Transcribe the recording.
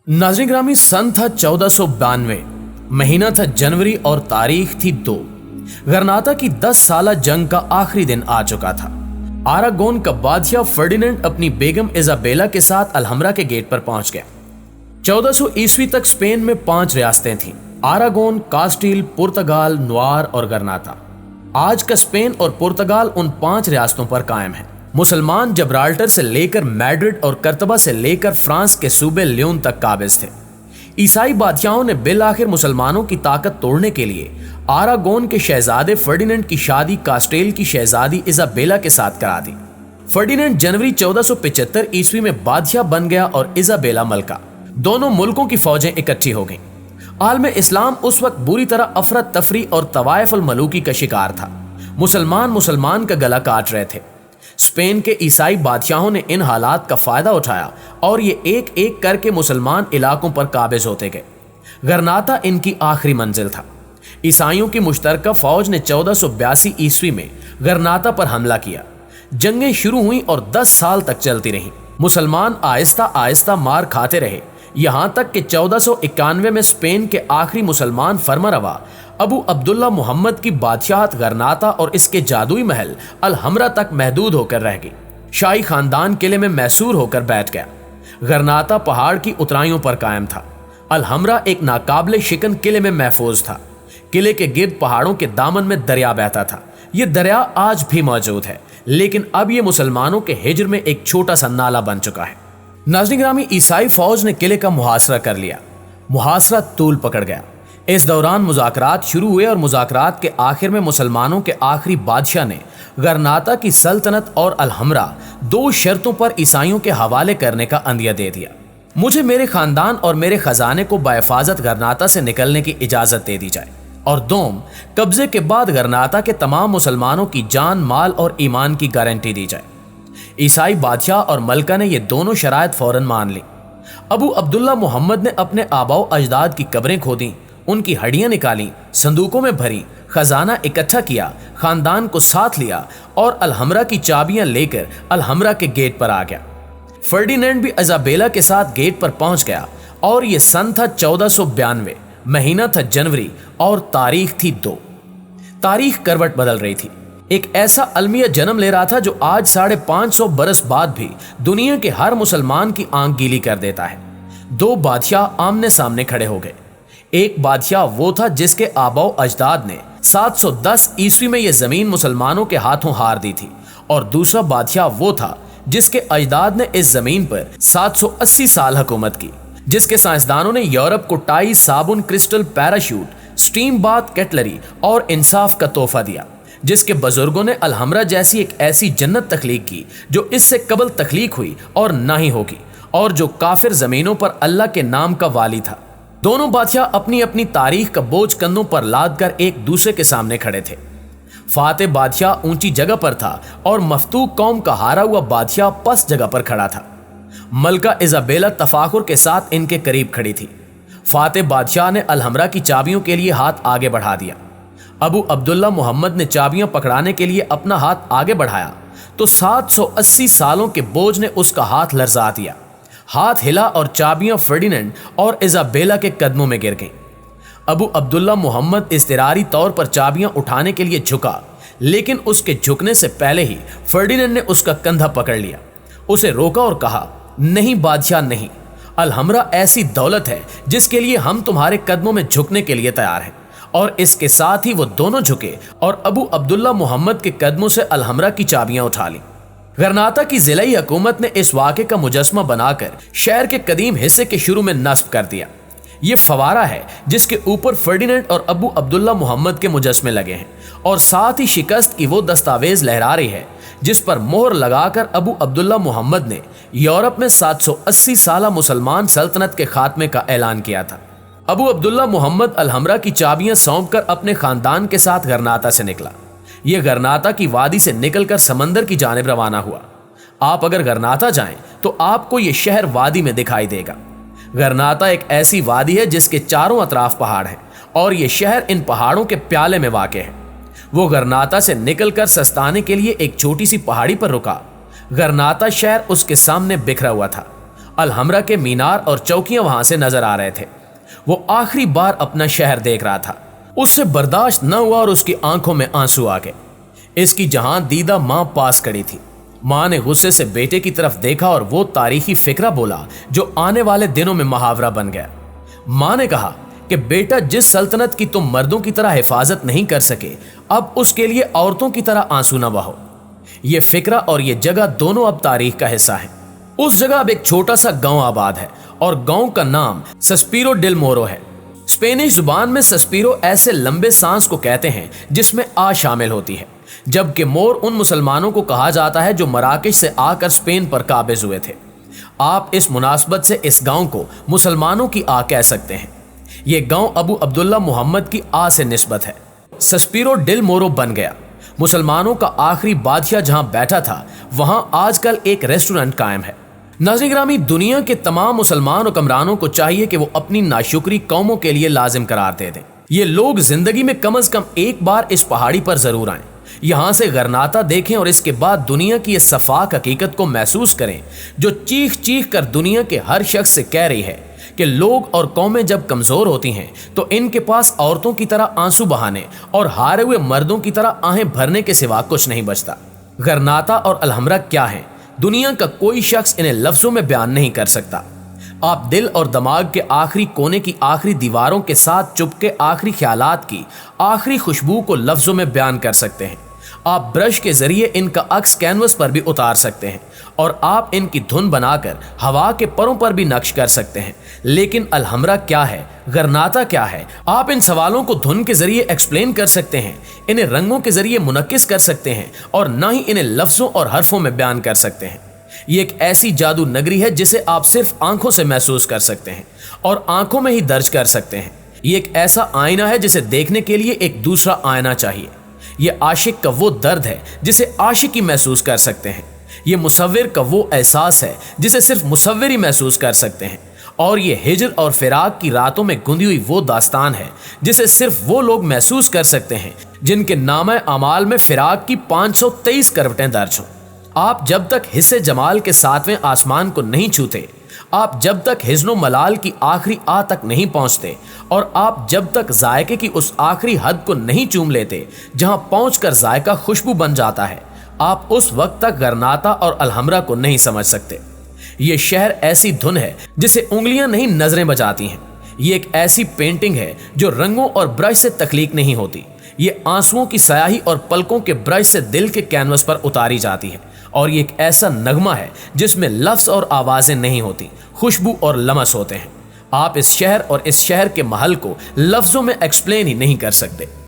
नाज़रीन ग्रामी, सन था 1492, महीना था जनवरी और तारीख थी 2। गरनाता की 10 साला जंग का आखिरी दिन आ चुका था। आरागोन का बादशाह फर्डिनेंड अपनी बेगम इजाबेला के साथ अलहमरा के गेट पर पहुंच गया। 1400 ईस्वी तक स्पेन में 5 रियासतें थीं: आरागोन, कास्टिल, पुर्तगाल, नुआर और गरनाता। आज का स्पेन और पुर्तगाल उन 5 रियासतों पर कायम है। मुसलमान जब्राल्टर से लेकर मैड्रिड और कर्तबा से लेकर फ्रांस के सूबे लियोन तक काबिज थे। ईसाई बादशाहों ने बिल आखिर मुसलमानों की ताकत तोड़ने के लिए आरागोन के शहजादे फर्डिनेंड की शादी कास्टेल की शहजादी इजाबेला के साथ करा दी। फर्डिनेंड जनवरी 1475 ईस्वी में बादशाह बन गया और इजाबेला मलका। दोनों मुल्कों की फौजें इकट्ठी हो गईं। आलम इस्लाम उस वक्त बुरी तरह अफरा तफरी और तवायफ अल मलूकी का शिकार था। मुसलमान का गला काट रहे थे। स्पेन के ईसाई बादशाहों ने इन हालात का फायदा उठाया और ये एक एक करके मुसलमान इलाकों पर काबिज होते गए। गरनाता इनकी आखिरी मंजिल था। ईसाइयों की मुश्तरका फौज ने 1482 ईस्वी में गरनाता पर हमला किया। जंगें शुरू हुई और 10 साल तक चलती रहीं। मुसलमान आहिस्ता आहिस्ता मार खाते रहे, यहां तक कि 1491 में स्पेन के आखिरी मुसलमान फरमारवा अबू अब्दुल्ला मोहम्मद की बादशाहत गरनाता और इसके जादुई महल अलहमरा तक महदूद होकर रह गई। शाही खानदान किले में मैसूर होकर बैठ गया। गरनाता पहाड़ की उतराइयों पर कायम था। अलहमरा एक नाकाबिले शिकन किले में महफूज था। किले के गिर्द पहाड़ों के दामन में दरिया बहता था। ये दरिया आज भी मौजूद है, लेकिन अब ये मुसलमानों के हिज्र में एक छोटा सा नाला बन चुका है। नाज़रीन ग्रामी, ईसाई फौज ने किले का मुहासरा कर लिया। मुहासरा तूल पकड़ गया। इस दौरान मुज़ाकरात शुरू हुए और मुज़ाकरात के आखिर में मुसलमानों के आखिरी बादशाह ने गरनाता की सल्तनत और अलहमरा 2 शर्तों पर ईसाइयों के हवाले करने का अंदिया दे दिया। मुझे मेरे खानदान और मेरे खजाने को बाहिफाजत गरनाता से निकलने की इजाज़त दे दी जाए, और दोम, कब्जे के बाद गरनाता के तमाम मुसलमानों की जान, माल और ईमान की गारंटी दी जाए। ईसाई बादशाह और मलका ने ये दोनों शराइत फौरन मान ली। अबू अब्दुल्ला मोहम्मद ने अपने आबाओ अजदाद की कब्रें खोदी, उनकी हड्डियां निकाली, संदूकों में भरी, खजाना इकट्ठा किया, खानदान को साथ लिया और अलहमरा की चाबियां लेकर अलहमरा के गेट पर आ गया। फर्डिनेंड भी इजाबेला के साथ गेट पर पहुंच गया और यह सन था 1492, महीना था जनवरी और तारीख थी 2। तारीख करवट बदल रही थी। एक ऐसा अलमिया जन्म ले रहा था जो आज 550 बरस बाद भी दुनिया के हर मुसलमान की आंख गीली कर देता है। 2 बादशाह आमने सामने खड़े हो गए। एक बादशाह वो था जिसके आबाओ अजदाद ने 710 ईस्वी में यह जमीन मुसलमानों के हाथों हार दी थी, और दूसरा बादशाह वो था जिसके अजदाद ने इस जमीन पर 780 साल हुकूमत की, जिसके साइंसदानों ने यूरोप को टाई, साबुन, crystal, parachute, steam bath, cutlery और इंसाफ का तोहफा दिया, जिसके बुजुर्गों ने अलहमरा जैसी एक ऐसी जन्नत तख्लीक की जो इससे कबल तख्लीक हुई और ना ही होगी, और जो काफिर जमीनों पर अल्लाह के नाम का वाली था। दोनों बादशाह अपनी अपनी तारीख का बोझ कंधों पर लाद कर एक दूसरे के सामने खड़े थे। फातेह बादशाह ऊंची जगह पर था और मफतूक कौम का हारा हुआ बादशाह पस्त जगह पर खड़ा था। मलका इजाबेला तफाखुर के साथ इनके करीब खड़ी थी। फातेह बादशाह ने अलहमरा की चाबियों के लिए हाथ आगे बढ़ा दिया। अबू अब्दुल्ला मोहम्मद ने चाबियां पकड़ाने के लिए अपना हाथ आगे बढ़ाया तो 780 सालों के बोझ ने उसका हाथ लरजा दिया। हाथ हिला और चाबियां फर्डिनेंड और इजाबेला के कदमों में गिर गईं। अबू अब्दुल्ला मोहम्मद इज़्तिरारी तौर पर चाबियां उठाने के लिए झुका, लेकिन उसके झुकने से पहले ही फर्डिनेंड ने उसका कंधा पकड़ लिया, उसे रोका और कहा, नहीं बादशाह नहीं, अलहमरा ऐसी दौलत है जिसके लिए हम तुम्हारे कदमों में झुकने के लिए तैयार हैं। और इसके साथ ही वो दोनों झुके और अबू अब्दुल्ला मोहम्मद के कदमों से अलहमरा की चाबियां उठा ली। गरनाता की जिलाई हुकूमत ने इस वाक़े का मुजस्मा बनाकर शहर के कदीम हिस्से के शुरू में नस्ब कर दिया। ये फवारा है जिसके ऊपर फर्डिनेंड और अबू अब्दुल्ला मोहम्मद के मुजस्मे लगे हैं, और साथ ही शिकस्त की वो दस्तावेज लहरा रही है जिस पर मोहर लगाकर अबू अब्दुल्ला मोहम्मद ने यूरोप में 780 साला मुसलमान सल्तनत के खात्मे का ऐलान किया था। अबू अब्दुल्ला मोहम्मद अलहमरा की चाबियां सौंप कर अपने खानदान के साथ गरनाता से निकला। यह गरनाता की वादी से निकलकर समंदर की जानिब रवाना हुआ। आप अगर गरनाता जाएं तो आपको यह शहर वादी में दिखाई देगा। गरनाता एक ऐसी वादी है जिसके चारों अतराफ पहाड़ हैं, और यह शहर इन पहाड़ों के प्याले में वाक़ है। वो गरनाता से निकलकर सस्ताने के लिए एक छोटी सी पहाड़ी पर रुका। गरनाता शहर उसके सामने बिखरा हुआ था अलहमरा के मीनार और चौकियां वहां से नजर आ रहे थे। वो आखिरी बार अपना शहर देख रहा था। उससे बर्दाश्त न हुआ और उसकी आंखों में आंसू आ गए। इसकी जहां दीदा मां पास खड़ी थी। मां ने गुस्से से बेटे की तरफ देखा और वो तारीखी फिक्रा बोला जो आने वाले दिनों में मुहावरा बन गया। मां ने कहा कि बेटा, जिस सल्तनत की तुम मर्दों की तरह हिफाजत नहीं कर सके, अब उसके लिए औरतों की तरह आंसू न बहो। ये फिक्रा और ये जगह दोनों अब तारीख का हिस्सा है। उस जगह अब एक छोटा सा गांव आबाद है और गांव का नाम सस्पीरो डेल मोरो है। स्पेनिश जुबान में सस्पीरो ऐसे लंबे सांस को कहते हैं जिसमें आ शामिल होती है, जबकि मोर उन मुसलमानों को कहा जाता है जो मराकेश से आकर स्पेन पर काबिज हुए थे। आप इस मुनासबत से इस गांव को मुसलमानों की आ कह सकते हैं। ये गांव अबू अब्दुल्ला मोहम्मद की आ से निस्बत है। सस्पीरो डेल मोरो बन गया। मुसलमानों का आखिरी बादशाह जहां बैठा था वहां आजकल एक रेस्टोरेंट कायम है। नाज़रीन गिरामी, दुनिया के तमाम मुसलमान हुक्मरानों को चाहिए कि वो अपनी नाशुक्री कौमों के लिए लाजिम करार दे दें। ये लोग जिंदगी में कम से कम एक बार इस पहाड़ी पर जरूर आएं, यहां से गरनाता देखें और इसके बाद दुनिया की इस सफाक हकीकत को महसूस करें जो चीख चीख कर दुनिया के हर शख्स से कह रही है कि लोग और कौमें जब कमजोर होती हैं तो इनके पास औरतों की तरह आंसू बहाने और हारे हुए मर्दों की तरह आहें भरने के सिवा कुछ नहीं बचता। गरनाता और अलहमरा क्या है, दुनिया का कोई शख्स इन्हें लफ्जों में बयान नहीं कर सकता। आप दिल और दिमाग के आखिरी कोने की आखिरी दीवारों के साथ चुपके आखिरी ख्यालात की आखिरी खुशबू को लफ्जों में बयान कर सकते हैं। आप ब्रश के जरिए इनका अक्स कैनवस पर भी उतार सकते हैं और आप इनकी धुन बनाकर हवा के परों पर भी नक्श कर सकते हैं। लेकिन अलहमरा क्या है, गरनाता क्या है? आप इन सवालों को धुन के जरिए एक्सप्लेन कर सकते हैं, इन्हें रंगों के जरिए मुनक्किस कर सकते हैं और ना ही इन्हें लफ्जों और हरफों में बयान कर सकते हैं। ये एक ऐसी जादू नगरी है जिसे आप सिर्फ आंखों से महसूस कर सकते हैं और आंखों में ही दर्ज कर सकते हैं। ये एक ऐसा आईना है जिसे देखने के लिए एक दूसरा आईना चाहिए। ये आशिक का वो दर्द है जिसे आशिकी महसूस कर सकते हैं। ये मुसव्विर का वो एहसास है जिसे सिर्फ मुसव्विर ही महसूस कर सकते हैं। और ये हिजर और फिराक की रातों में गुंदी हुई वो दास्तान है जिसे सिर्फ वो लोग महसूस कर सकते हैं जिनके नामे अमाल में फिराक की 523 करवटें दर्ज हों। आप जब तक हिस्से जमाल के 7वें आसमान को नहीं छूते, आप जब तक हिज़्नो मलाल की आखिरी आ तक नहीं पहुंचते और आप जब तक जायके की उस आखिरी हद को नहीं चूम लेते जहां पहुंचकर जायका खुशबू बन जाता है, आप उस वक्त तक गरनाता और अलहमरा को नहीं समझ सकते। ये शहर ऐसी धुन है जिसे उंगलियां नहीं नजरें बजाती हैं। ये एक ऐसी पेंटिंग है जो रंगों और ब्रश से तख्लीक नहीं होती। ये आंसुओं की स्याही और पलकों के ब्रश से दिल के कैनवस पर उतारी जाती है। और ये एक ऐसा नगमा है जिसमें लफ्ज और आवाजें नहीं होती, खुशबू और लमस होते हैं। आप इस शहर और इस शहर के महल को लफ्जों में एक्सप्लेन ही नहीं कर सकते।